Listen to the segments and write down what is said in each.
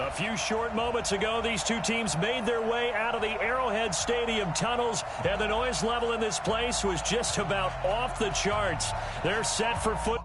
A few short moments ago, these two teams made their way out of the Arrowhead Stadium tunnels, and the noise level in this place was just about off the charts. They're set for foot.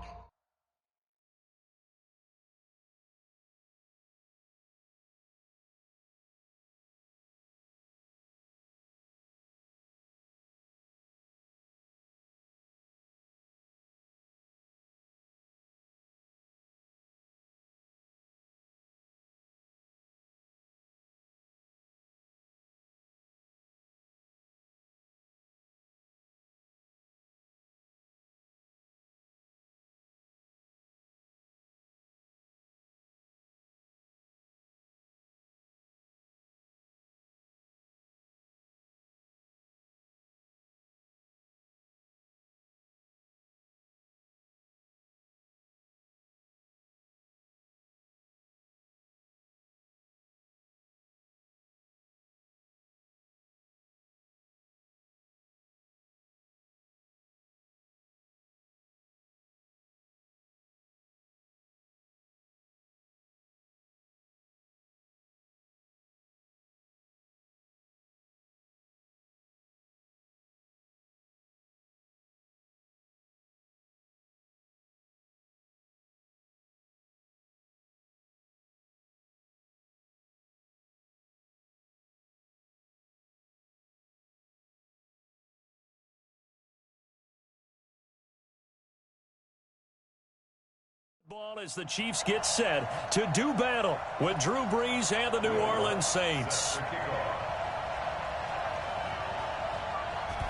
Ball as the Chiefs get set to do battle with Drew Brees and the New Orleans Saints.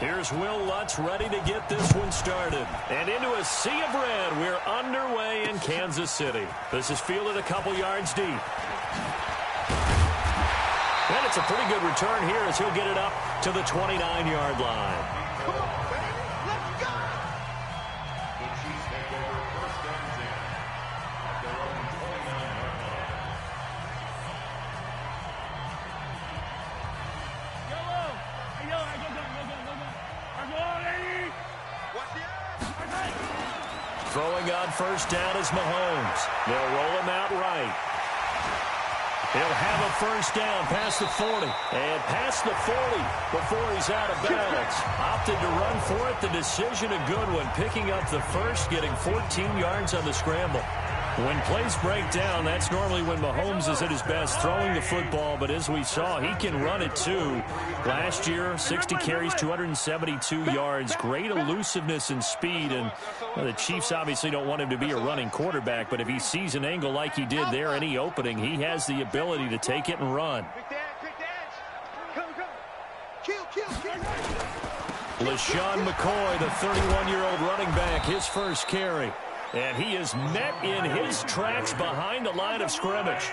Here's Will Lutz ready to get this one started. And into a sea of red, we're underway in Kansas City. This is fielded a couple yards deep. And it's a pretty good return here as he'll get it up to the 29-yard line. Throwing on first down is Mahomes. They'll roll him out right. He'll have a first down past the 40. And past the 40 before he's out of bounds. Opted to run for it. The decision a good one. Picking up the first, getting 14 yards on the scramble. When plays break down, that's normally when Mahomes is at his best throwing the football. But as we saw, he can run it too. Last year, 60 carries, 272 yards. Great elusiveness and speed. And the Chiefs obviously don't want him to be a running quarterback. But if he sees an angle like he did there, any opening, he has the ability to take it and run. LaShawn McCoy, the 31-year-old running back, his first carry. And he is met in his tracks behind the line of scrimmage.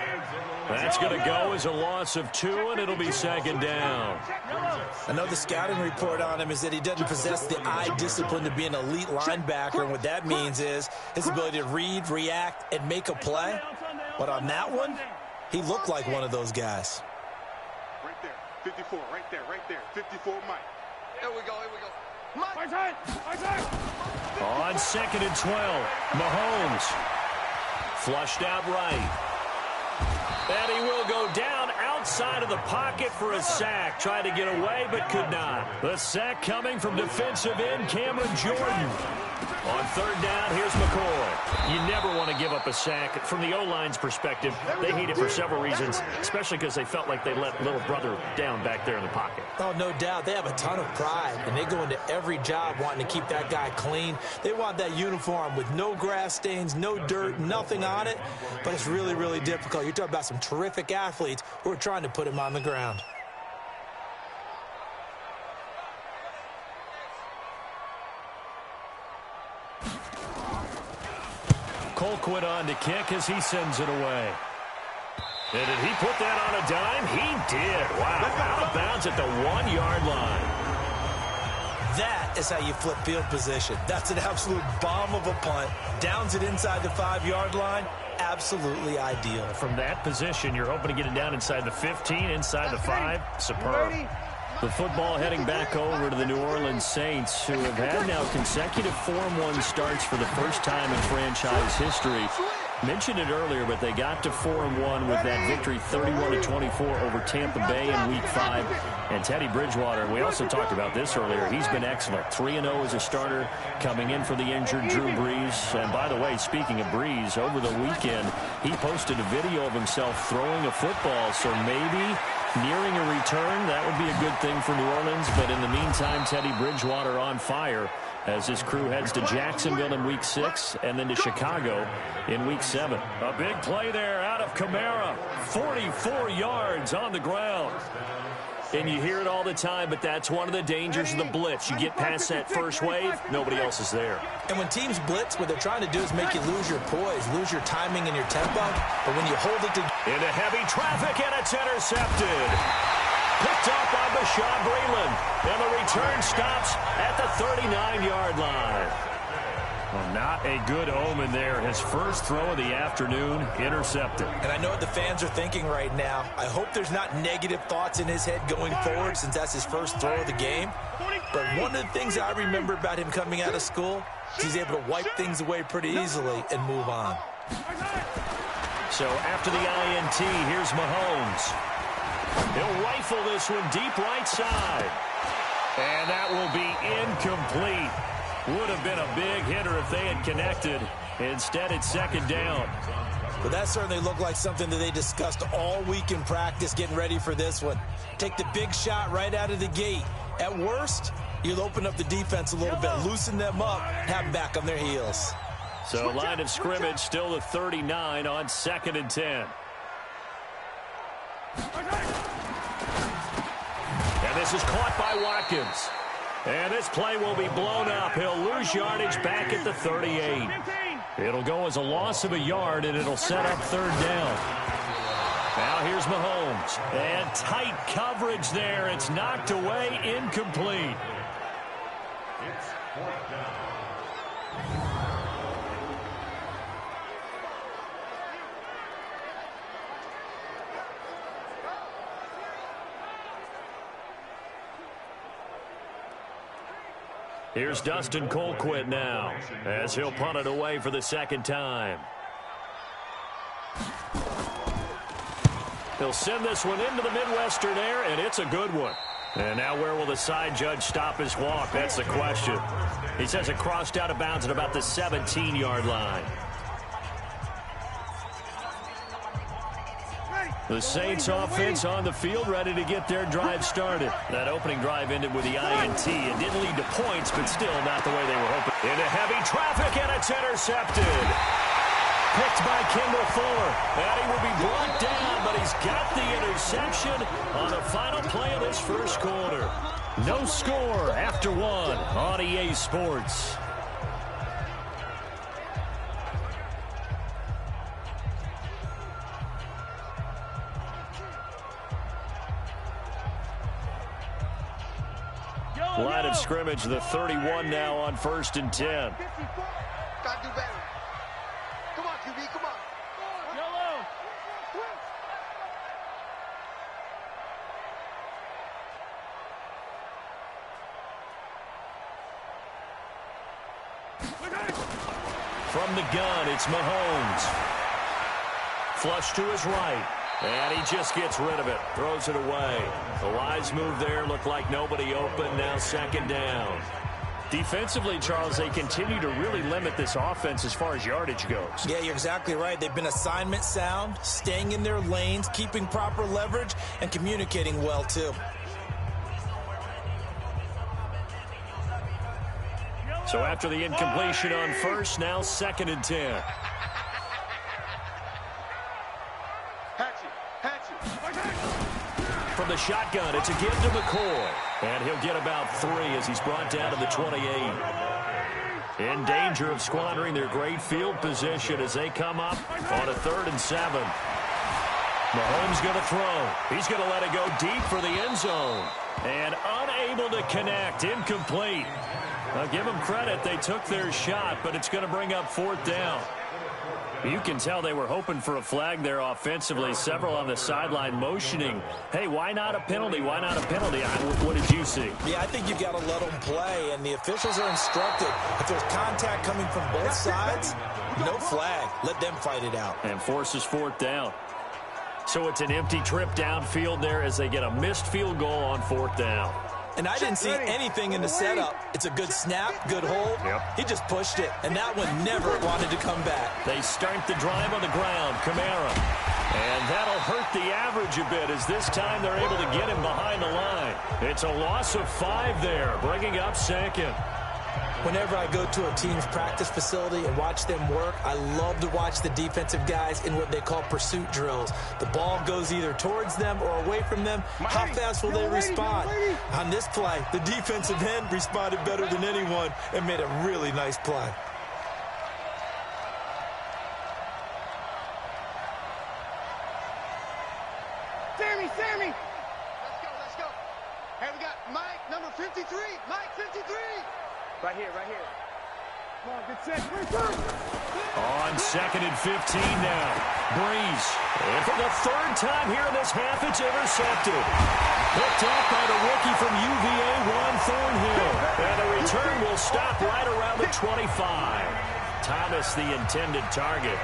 That's going to go as a loss of 2, and it'll be second down. I know the scouting report on him is that he doesn't possess the eye discipline to be an elite linebacker, and what that means is his ability to read, react, and make a play. But on that one, he looked like one of those guys. Right there, 54, right there, 54, Mike. Here we go. Mike. My time. On 2nd and 12, Mahomes flushed out right. And he will go down outside of the pocket for a sack. Tried to get away, but could not. The sack coming from defensive end Cameron Jordan. On 3rd down, here's McCoy. You never want to give up a sack. From the O-line's perspective, they hate it for several reasons, especially because they felt like they let little brother down back there in the pocket. Oh, no doubt. They have a ton of pride, and they go into every job wanting to keep that guy clean. They want that uniform with no grass stains, no dirt, nothing on it, but it's really, really difficult. You're talking about some terrific athletes who are trying to put him on the ground. Colquitt on to kick as he sends it away. And did he put that on a dime? He did. Wow. Out of bounds at the 1-yard line. That is how you flip field position. That's an absolute bomb of a punt. Downs it inside the 5-yard line. Absolutely ideal. From that position, you're hoping to get it down inside the 15, inside the 5. Superb. The football heading back over to the New Orleans Saints, who have had now consecutive 4-1 starts for the first time in franchise history. Mentioned it earlier, but they got to 4-1 with that victory 31-24 over Tampa Bay in Week 5. And Teddy Bridgewater, we also talked about this earlier, he's been excellent. 3-0 as a starter, coming in for the injured Drew Brees. And by the way, speaking of Brees, over the weekend, he posted a video of himself throwing a football. So maybe nearing a return, that would be a good thing for New Orleans. But in the meantime, Teddy Bridgewater on fire as this crew heads to Jacksonville in Week 6 and then to Chicago in Week 7. A big play there out of Kamara. 44 yards on the ground. And you hear it all the time, but that's one of the dangers of the blitz. You get past that first wave, nobody else is there. And when teams blitz, what they're trying to do is make you lose your poise, lose your timing and your tempo. But when you hold it into heavy traffic, and it's intercepted. Picked up by Bashaud Breeland. And the return stops at the 39-yard line. Well, not a good omen there. His first throw of the afternoon, intercepted. And I know what the fans are thinking right now. I hope there's not negative thoughts in his head going forward since that's his first throw of the game. But one of the things I remember about him coming out of school is he's able to wipe things away pretty easily and move on. So after the INT, here's Mahomes. He'll rifle this one deep right side. And that will be incomplete. Would have been a big hitter if they had connected. Instead, it's second down. But that certainly looked like something that they discussed all week in practice getting ready for this one. Take the big shot right out of the gate. At worst, you'll open up the defense a little bit, loosen them up, have them back on their heels. So line of scrimmage still the 39 on 2nd and 10. And this is caught by Watkins. And this play will be blown up. He'll lose yardage back at the 38. It'll go as a loss of a yard, and it'll set up third down. Now here's Mahomes. And tight coverage there. It's knocked away, incomplete. It's fourth down. Here's Dustin Colquitt now, as he'll punt it away for the second time. He'll send this one into the Midwestern air, and it's a good one. And now where will the side judge stop his walk? That's the question. He says it crossed out of bounds at about the 17-yard line. The Saints offense on the field, ready to get their drive started. That opening drive ended with the INT. It didn't lead to points, but still not the way they were hoping. Into heavy traffic, and it's intercepted. Picked by Kendall Fuller. And he will be brought down, but he's got the interception on the final play of this first quarter. No score after one on EA Sports. Line of scrimmage, the 31 now on 1st and 10. Gotta do better. Come on, QB, come on. Yellow. From the gun, it's Mahomes. Flush to his right. And he just gets rid of it. Throws it away. The wise move there. Looked like nobody open. Now second down. Defensively, Charles, they continue to really limit this offense as far as yardage goes. Yeah, you're exactly right. They've been assignment sound, staying in their lanes, keeping proper leverage, and communicating well, too. So after the incompletion on first, now 2nd and 10. From the shotgun, it's a give to McCoy. And he'll get about 3 as he's brought down to the 28. In danger of squandering their great field position as they come up on a 3rd and 7. Mahomes going to throw. He's going to let it go deep for the end zone. And unable to connect. Incomplete. I'll give them credit. They took their shot, but it's going to bring up 4th down. You can tell they were hoping for a flag there offensively. Several on the sideline motioning. Hey, why not a penalty? Why not a penalty? What did you see? Yeah, I think you've got to let them play, and the officials are instructed. If there's contact coming from both sides, No flag. Let them fight it out. And forces fourth down. So it's an empty trip downfield there as they get a missed field goal on fourth down. And I didn't see anything in the setup. It's a good snap, good hold. Yep. He just pushed it, and that one never wanted to come back. They start the drive on the ground. Kamara. And that'll hurt the average a bit as this time they're able to get him behind the line. It's a loss of 5 there, bringing up second. Whenever I go to a team's practice facility and watch them work, I love to watch the defensive guys in what they call pursuit drills. The ball goes either towards them or away from them. How fast will they respond? On this play, the defensive end responded better than anyone and made a really nice play. Sammy! Let's go. Hey, we got Mike, number 53. Mike, 53. Right here. Come on, good set. On 2nd and 15 now. Breeze. And for the 3rd time here in this half, it's intercepted. Picked up by the rookie from UVA, Juan Thornhill. And the return will stop right around the 25. Thomas, the intended target.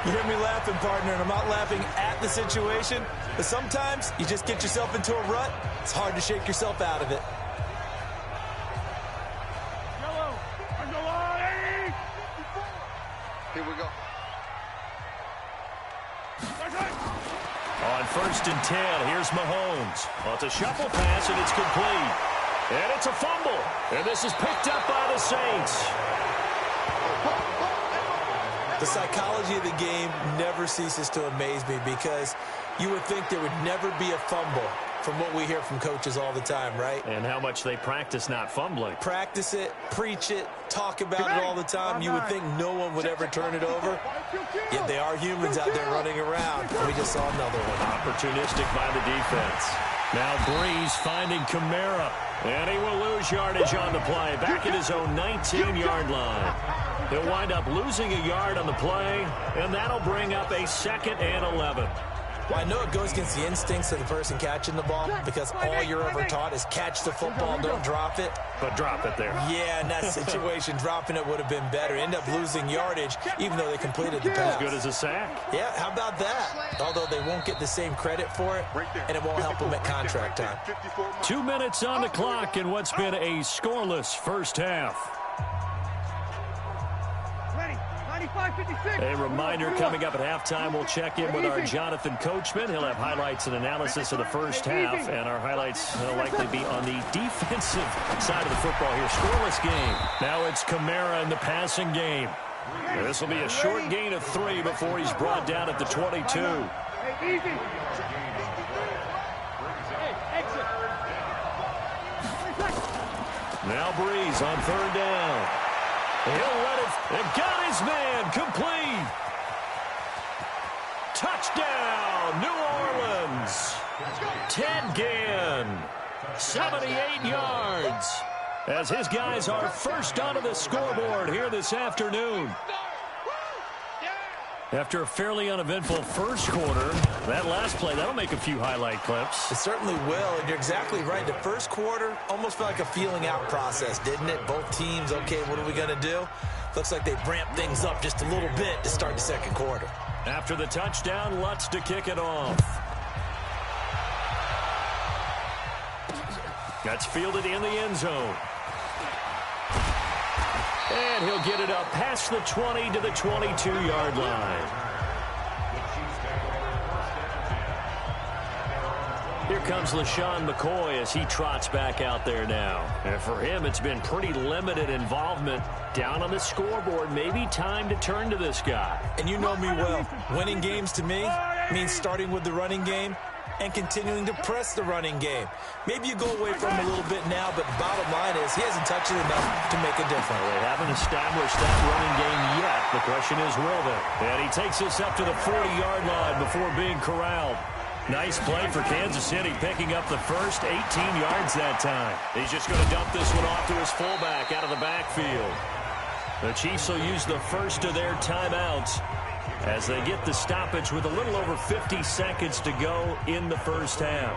You hear me laughing, partner, and I'm not laughing at the situation, but sometimes you just get yourself into a rut. It's hard to shake yourself out of it. Here we go. On 1st and 10, here's Mahomes. Well, it's a shuffle pass, and it's complete. And it's a fumble. And this is picked up by the Saints. The psychology of the game never ceases to amaze me because you would think there would never be a fumble from what we hear from coaches all the time, right? And how much they practice not fumbling. Practice it, preach it, talk about it all the time. You would think no one would ever turn it over. Yet they are humans out there running around. We just saw another one. Opportunistic by the defense. Now Breeze finding Kamara. And he will lose yardage on the play. Back at his own 19-yard line. He'll wind up losing a yard on the play. And that'll bring up a 2nd and 11. Well, I know it goes against the instincts of the person catching the ball because all you're ever taught is catch the football, don't drop it. But drop it there. Yeah, in that situation, dropping it would have been better. End up losing yardage, even though they completed the pass. As good as a sack. Yeah, how about that? Although they won't get the same credit for it, and it won't help them at contract time. 2 minutes on the clock in what's been a scoreless first half. A reminder coming up at halftime, we'll check in with our Jonathan Coachman. He'll have highlights and analysis of the first half, and our highlights will likely be on the defensive side of the football here. Scoreless game. Now it's Kamara in the passing game. This will be a short gain of 3 before he's brought down at the 22. Now Breeze on 3rd down. He'll let it, and got his man, complete. Touchdown, New Orleans. Ted Ginn, 78 yards. As his guys are first onto the scoreboard here this afternoon. After a fairly uneventful first quarter, that last play, that'll make a few highlight clips. It certainly will, and you're exactly right. The first quarter almost felt like a feeling out process, didn't it? Both teams, okay, what are we going to do? Looks like they ramped things up just a little bit to start the second quarter. After the touchdown, Lutz to kick it off. That's fielded in the end zone. And he'll get it up past the 20 to the 22-yard line. Here comes LaShawn McCoy as he trots back out there now. And for him, it's been pretty limited involvement down on the scoreboard. Maybe time to turn to this guy. And you know me well. Winning games to me means starting with the running game and continuing to press the running game. Maybe you go away from him a little bit now, but the bottom line is he hasn't touched it enough to make a difference. Well, they haven't established that running game yet. The question is, will they? And he takes us up to the 40-yard line before being corralled. Nice play for Kansas City, picking up the first 18 yards that time. He's just going to dump this one off to his fullback out of the backfield. The Chiefs will use the first of their timeouts as they get the stoppage with a little over 50 seconds to go in the first half.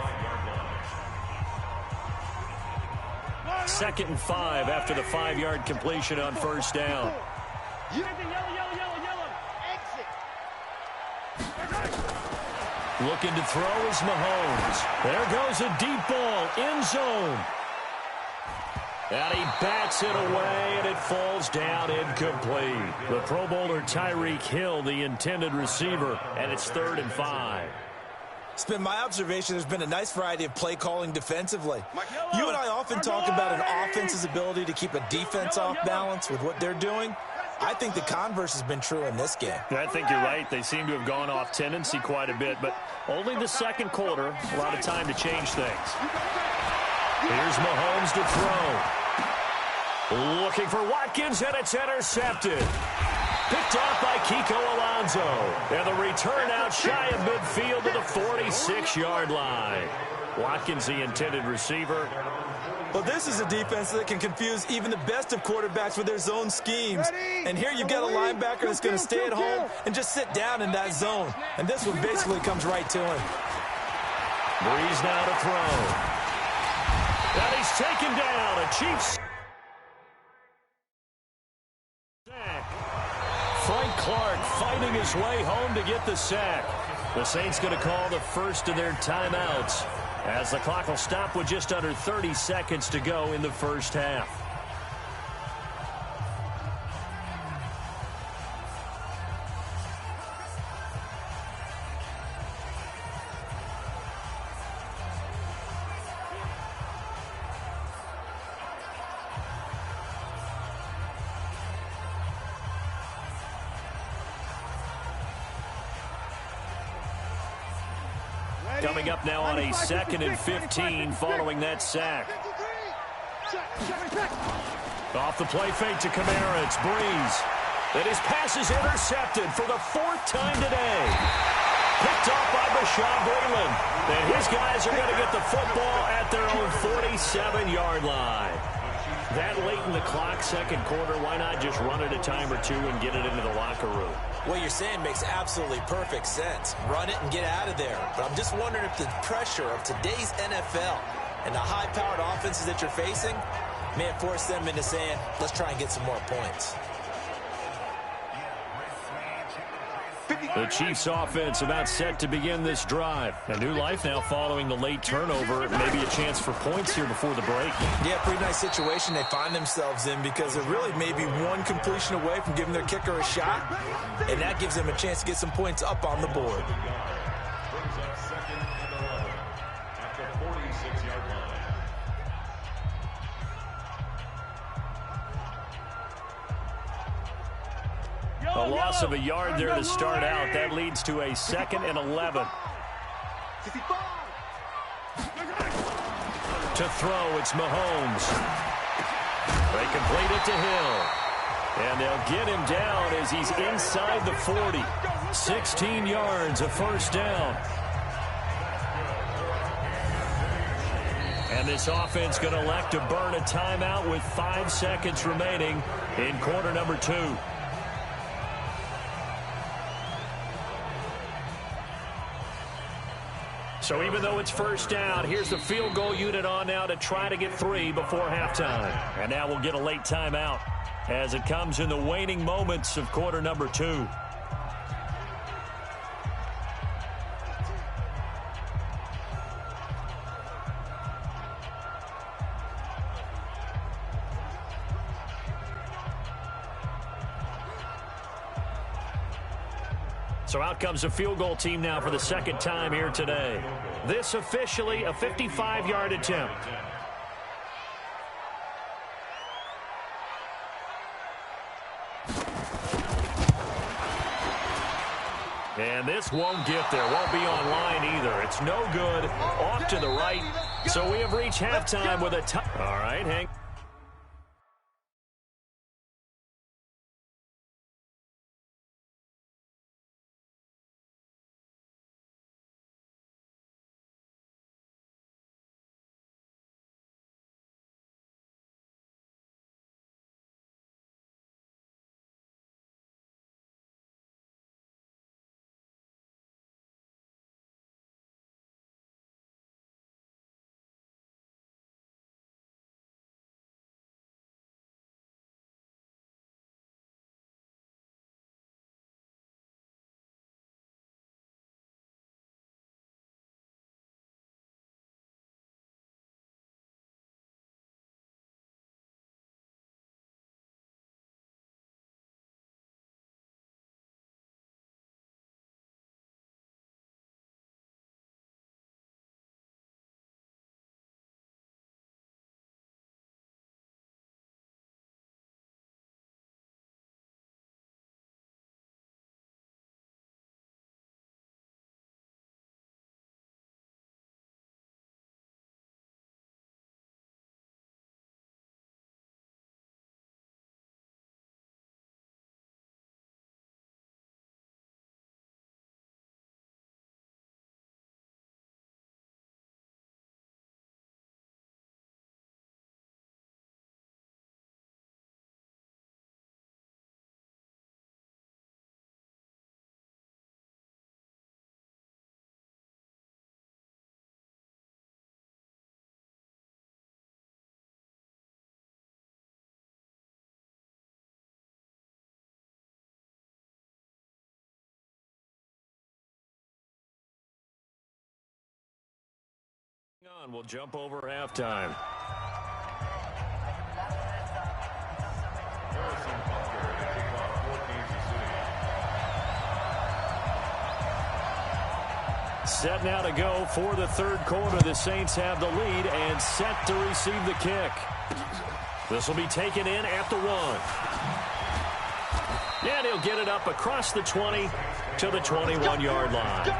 2nd and 5 after the 5-yard completion on first down. Looking to throw is Mahomes. There goes a deep ball, end zone. And he bats it away, and it falls down incomplete. The Pro Bowler Tyreek Hill, the intended receiver, and it's 3rd and 5. It's been my observation there's been a nice variety of play calling defensively. You and I often talk about an offense's ability to keep a defense off balance with what they're doing. I think the converse has been true in this game. I think you're right. They seem to have gone off tendency quite a bit, but only the second quarter, a lot of time to change things. Here's Mahomes to throw. Looking for Watkins, and it's intercepted. Picked off by Kiko Alonso. And the return out shy of midfield to the 46-yard line. Watkins, the intended receiver. Well, this is a defense that can confuse even the best of quarterbacks with their zone schemes. And here you've got a linebacker that's going to stay at home and just sit down in that zone. And this one basically comes right to him. Breeze now to throw. And he's taken down. A Chiefs. Frank Clark fighting his way home to get the sack. The Saints going to call the first of their timeouts, as the clock will stop with just under 30 seconds to go in the first half. Coming up now on a 2nd and 15 following that sack. Off the play fake to Kamara. It's Breeze. And his pass is intercepted for the 4th time today. Picked off by Bashaud Breeland. And his guys are going to get the football at their own 47-yard line. That late in the clock, second quarter, why not just run it a time or two and get it into the locker room? What you're saying makes absolutely perfect sense. Run it and get out of there. But I'm just wondering if the pressure of today's NFL and the high-powered offenses that you're facing may have forced them into saying, let's try and get some more points. The Chiefs offense about set to begin this drive. A new life now following the late turnover. Maybe a chance for points here before the break. Yeah, pretty nice situation they find themselves in, because they're really maybe one completion away from giving their kicker a shot, and that gives them a chance to get some points up on the board. A loss of a yard there to start out. That leads to a 2nd and 11. To throw, it's Mahomes. They complete it to Hill. And they'll get him down as he's inside the 40. 16 yards, a first down. And this offense going to elect to burn a timeout with 5 seconds remaining in quarter number 2. So even though it's first down, here's the field goal unit on now to try to get 3 before halftime. And now we'll get a late timeout as it comes in the waning moments of quarter number 2. So out comes a field goal team now for the 2nd time here today. This officially a 55-yard attempt. And this won't get there. Won't be online either. It's no good. Off to the right. So we have reached halftime with a tie. All right, Hank. We'll jump over halftime. Set now to go for the third quarter. The Saints have the lead and set to receive the kick. This will be taken in at the 1. And he'll get it up across the 20 to the 21-yard line.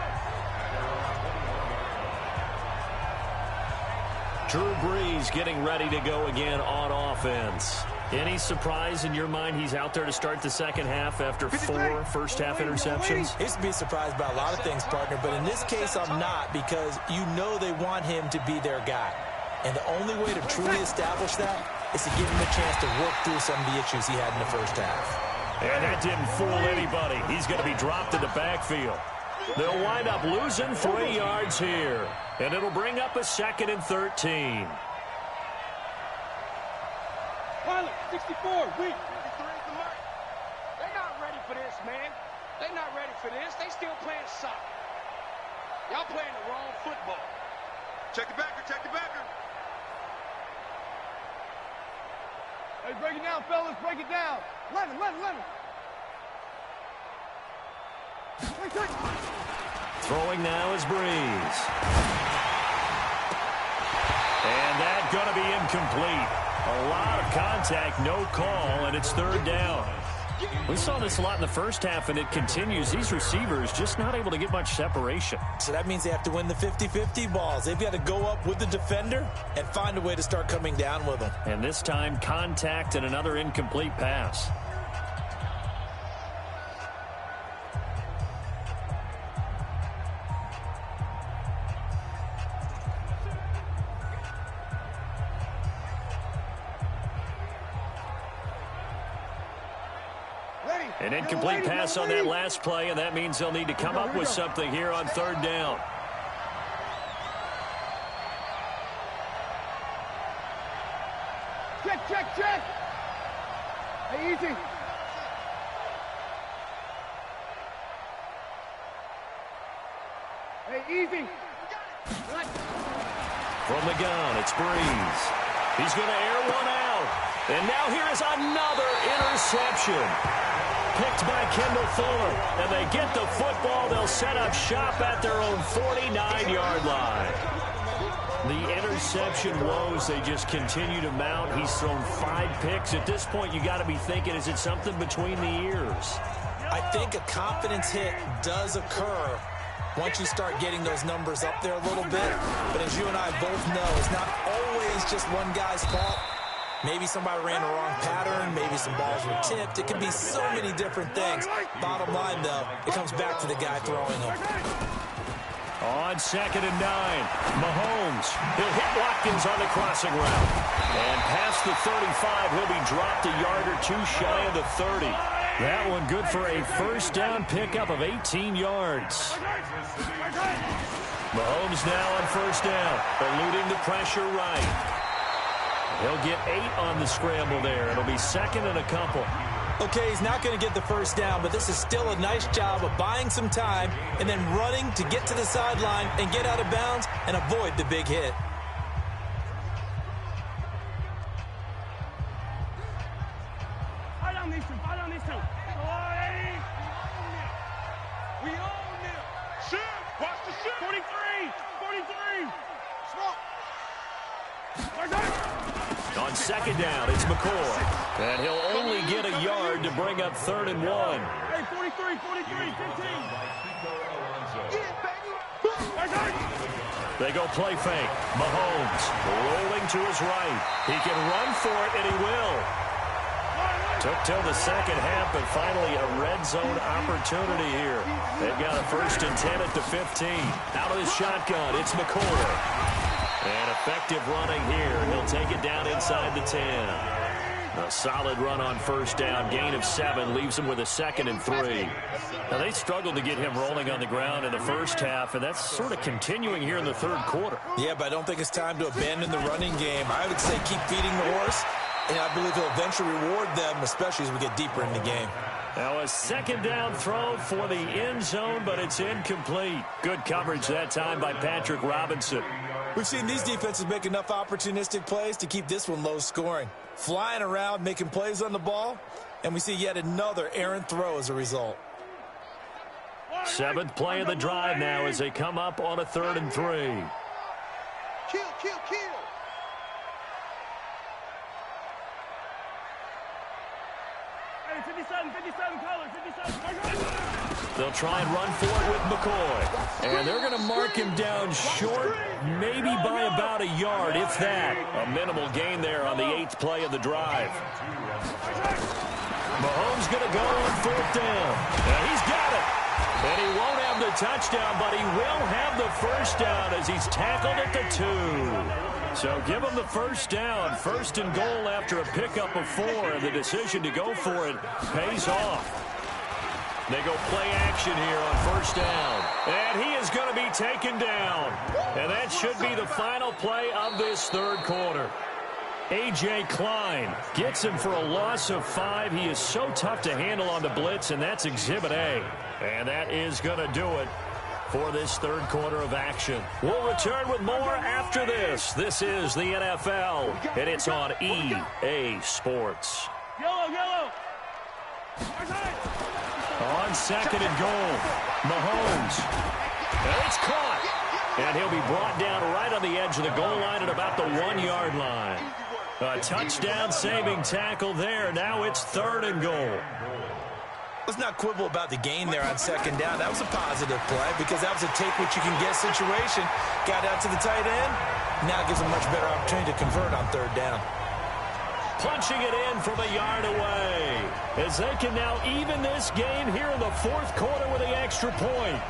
Drew Brees getting ready to go again on offense. Any surprise in your mind he's out there to start the second half after 4 first-half interceptions? He's to be surprised by a lot of things, partner, but in this case I'm not, because you know they want him to be their guy. And the only way to truly establish that is to give him a chance to work through some of the issues he had in the first half. And that didn't fool anybody. He's going to be dropped in the backfield. They'll wind up losing 3 yards here. And it'll bring up a 2nd and 13. Pilot, 64, weak. 53's the mark. They're not ready for this, man. They're not ready for this. They still playing soccer. Y'all playing the wrong football. Check the backer, check the backer. Hey, break it down, fellas, break it down. 11. Throwing now is Brees. And that's going to be incomplete. A lot of contact, no call, and it's 3rd down. We saw this a lot in the first half, and it continues. These receivers just not able to get much separation. So that means they have to win the 50-50 balls. They've got to go up with the defender and find a way to start coming down with them. And this time, contact and another incomplete pass. An incomplete pass on that last play, and that means they'll need to come up with something here on 3rd down. Check. Hey, easy. Hey, easy. From the gun, it's Brees. He's going to air one out. And now here is another interception. Picked by Kendall Fuller. And they get the football. They'll set up shop at their own 49-yard line. The interception woes, they just continue to mount. He's thrown 5 picks. At this point, you got to be thinking, is it something between the ears? I think a confidence hit does occur once you start getting those numbers up there a little bit. But as you and I both know, it's not always just one guy's fault. Maybe somebody ran the wrong pattern. Maybe some balls were tipped. It can be so many different things. Bottom line, though, it comes back to the guy throwing them. On 2nd and 9, Mahomes. He'll hit Watkins on the crossing route. And past the 35, he'll be dropped a yard or 2 shy of the 30. That one good for a first down pickup of 18 yards. Mahomes now on first down, eluding the pressure right. He'll get 8 on the scramble there. It'll be 2nd and a couple. Okay, he's not going to get the first down, but this is still a nice job of buying some time and then running to get to the sideline and get out of bounds and avoid the big hit. Fight on these two. We own them. Shoot. Watch the shoot. 43. Smoke. On 2nd down, it's McCoy. And he'll only get a yard to bring up 3rd and 1. Hey, 43, 15. They go play fake. Mahomes rolling to his right. He can run for it, and he will. Took till the second half, but finally a red zone opportunity here. They've got a 1st and 10 at the 15. Out of the shotgun, it's McCoy. And effective running here. He'll take it down inside the 10. A solid run on first down. Gain of 7 leaves him with a 2nd and 3. Now, they struggled to get him rolling on the ground in the first half, and that's sort of continuing here in the 3rd quarter. Yeah, but I don't think it's time to abandon the running game. I would say keep feeding the horse, and I believe he'll eventually reward them, especially as we get deeper in the game. Now a 2nd down throw for the end zone, but it's incomplete. Good coverage that time by Patrick Robinson. We've seen these defenses make enough opportunistic plays to keep this one low scoring. Flying around, making plays on the ball, and we see yet another errant throw as a result. 7th play of the drive now as they come up on a 3rd and 3. Kill, kill, kill. Hey, 57, color, 57. They'll try and run for it with McCoy. And they're going to mark him down short, maybe by about a yard, if that. A minimal gain there on the 8th play of the drive. Mahomes going to go on 4th down. And he's got it. And he won't have the touchdown, but he will have the first down as he's tackled at the 2. So give him the first down. 1st and goal after a pickup of 4, and the decision to go for it pays off. They go play action here on 1st down. And he is going to be taken down. And that should be the final play of this 3rd quarter. A.J. Klein gets him for a loss of 5. He is so tough to handle on the blitz, and that's Exhibit A. And that is going to do it for this 3rd quarter of action. We'll return with more after this. This is the NFL, and it's on EA Sports. Yellow. On 2nd and goal, Mahomes. And it's caught. And he'll be brought down right on the edge of the goal line at about the 1-yard line. A touchdown-saving tackle there. Now it's 3rd and goal. Let's not quibble about the gain there on 2nd down. That was a positive play because that was a take-what-you-can-get situation. Got out to the tight end. Now gives a much better opportunity to convert on 3rd down. Punching it in from a yard away as they can now even this game here in the 4th quarter with the extra point.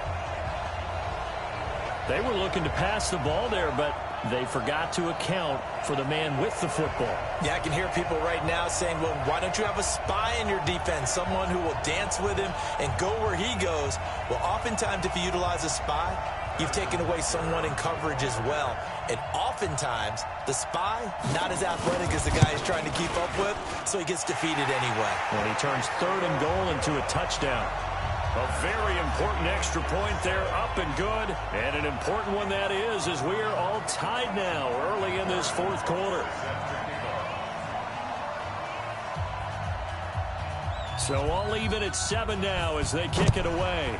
They were looking to pass the ball there, but they forgot to account for the man with the football. Yeah, I can hear people right now saying, well, why don't you have a spy in your defense, someone who will dance with him and go where he goes? Well, oftentimes if you utilize a spy, you've taken away someone in coverage as well. And oftentimes, the spy, not as athletic as the guy he's trying to keep up with, so he gets defeated anyway. When he turns 3rd and goal into a touchdown. A very important extra point there, up and good. And an important one that is, as we are all tied now early in this 4th quarter. So all even at 7 now as they kick it away.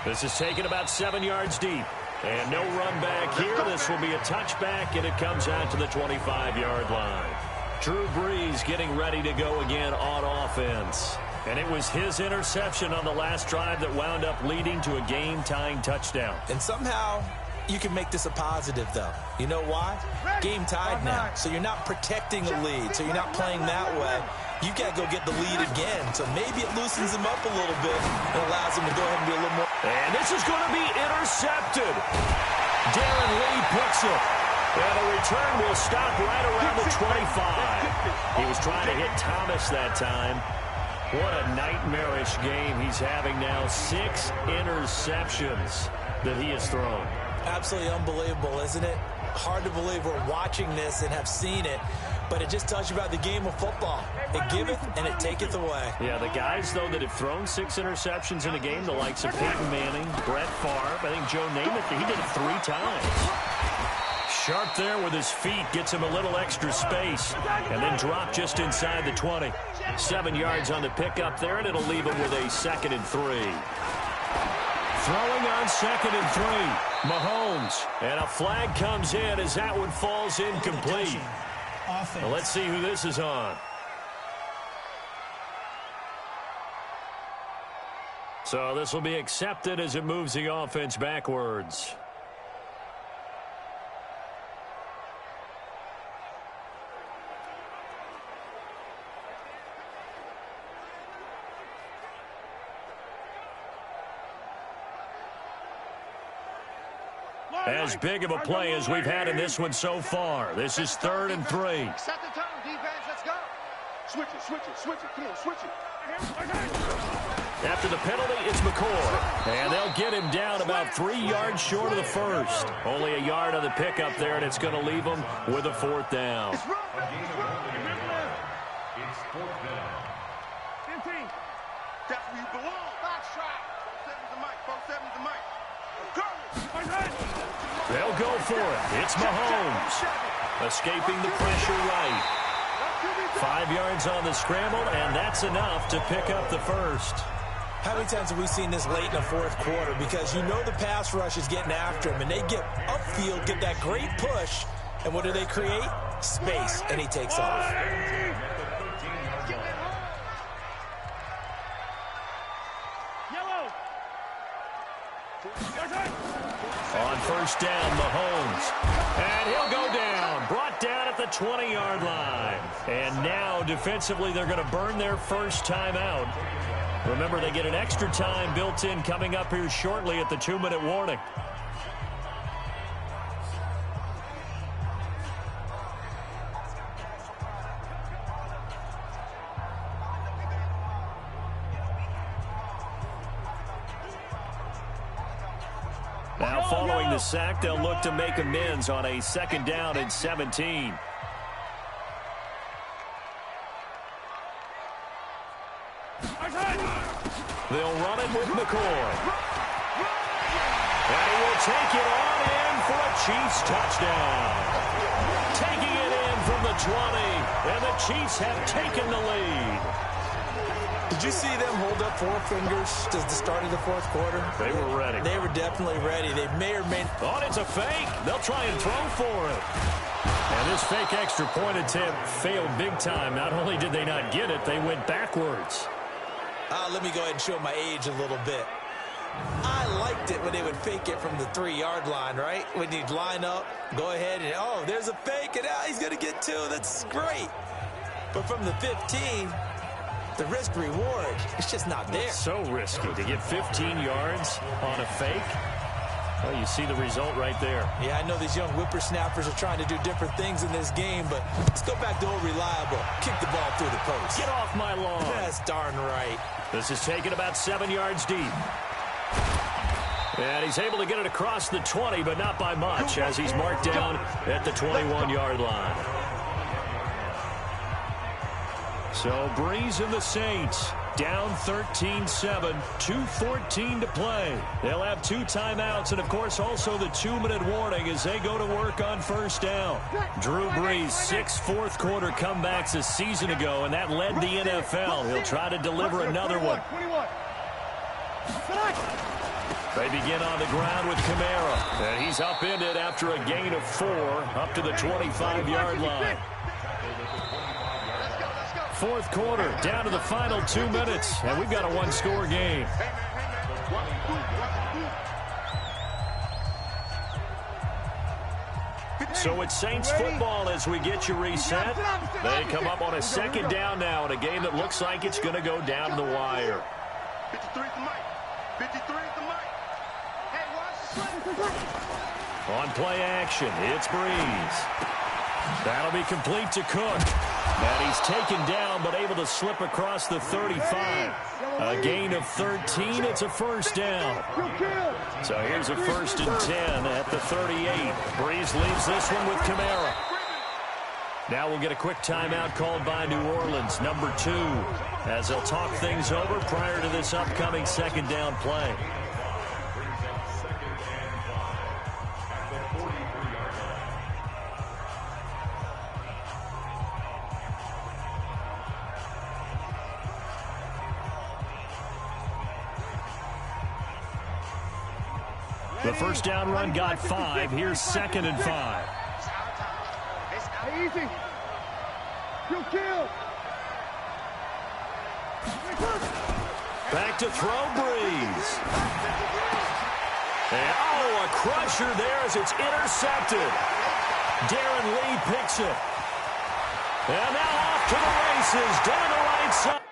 This is taken about 7 yards deep. And no run back here. This will be a touchback, and it comes out to the 25-yard line. Drew Brees getting ready to go again on offense. And it was his interception on the last drive that wound up leading to a game-tying touchdown. And somehow you can make this a positive, though. You know why? Game tied now. So you're not protecting a lead. So you're not playing that way. You've got to go get the lead again. So maybe it loosens him up a little bit and allows him to go ahead and be a little more. And this is going to be intercepted. Darren Lee picks it. And the return will stop right around the 25. He was trying to hit Thomas that time. What a nightmarish game he's having now. 6 interceptions that he has thrown. Absolutely unbelievable, isn't it? Hard to believe we're watching this and have seen it, but it just tells you about the game of football. It giveth and it taketh away. Yeah, the guys, though, that have thrown 6 interceptions in a game, the likes of Peyton Manning, Brett Favre, I think Joe Namath, he did it 3 times. Sharp there with his feet, gets him a little extra space, and then drop just inside the 20. 7 yards on the pickup there, and it'll leave him with a 2nd and 3. Throwing on 2nd and 3, Mahomes. And a flag comes in as that one falls incomplete. Well, let's see who this is on. So this will be accepted as it moves the offense backwards. As big of a play as we've had in this one so far. This is 3rd and 3. Set the tone, defense. Let's go. Switch it. Come on, switch it. After the penalty, it's McCoy. And they'll get him down about 3 yards short of the first. Only a yard on the pickup there, and it's going to leave him with a 4th down. It's 4th down. 15. That's where you belong. Box track. 4-7's the mic. 4-7's the mic. Go. They'll go for it. It's Mahomes. Escaping the pressure right. 5 yards on the scramble, and that's enough to pick up the first. How many times have we seen this late in the fourth quarter? Because you know the pass rush is getting after him, and they get upfield, get that great push, and what do they create? Space, and he takes off. On first down, Mahomes. And he'll go down. Brought down at the 20-yard line. And now, defensively, they're going to burn their first time out. Remember, they get an extra time built in coming up here shortly at the 2-minute warning. Now, following the sack, they'll look to make amends on a 2nd down and 17. They'll run it with McCoy. And he will take it on in for a Chiefs touchdown. Taking it in from the 20, and the Chiefs have taken the lead. Did you see them hold up 4 fingers to the start of the fourth quarter? They were ready. They were definitely ready. They may or may not. Oh, it's a fake. They'll try and throw for it. And this fake extra point attempt failed big time. Not only did they not get it, they went backwards. Let me go ahead and show my age a little bit. I liked it when they would fake it from the 3-yard line, right? When you'd line up, go ahead and, oh, there's a fake, and he's going to get 2. That's great. But from the 15, the risk-reward, it's just not there. It's so risky to get 15 yards on a fake. Well, you see the result right there. Yeah, I know these young whippersnappers are trying to do different things in this game, but let's go back to old reliable. Kick the ball through the post. Get off my lawn. That's darn right. This is taken about 7 yards deep. And he's able to get it across the 20, but not by much, as he's marked down at the 21-yard line. So Breeze and the Saints down 13-7, 2:14 to play. They'll have 2 timeouts and, of course, also the 2-minute warning as they go to work on first down. Drew Brees, 6 fourth-quarter comebacks a season ago, and that led the NFL. He'll try to deliver another one. They begin on the ground with Kamara, and he's upended after a gain of 4 up to the 25-yard line. Fourth quarter, down to the final 2 minutes, and we've got a 1-score game. So it's Saints football as we get you reset. They come up on a 2nd down now in a game that looks like it's going to go down to the wire. 53 is the mic. 53 is the mic. Hey, watch the On play action, it's Breeze. That'll be complete to Cook. And he's taken down, but able to slip across the 35. A gain of 13. It's a first down. So here's a 1st and 10 at the 38. Breeze leaves this one with Kamara. Now we'll get a quick timeout called by New Orleans, number 2, as they'll talk things over prior to this upcoming 2nd down play. The first down run got 5. Here's 2nd and 5. Easy. You kill. Back to throw, Breeze. And, a crusher there as it's intercepted. Darren Lee picks it. And now off to the races down the right side.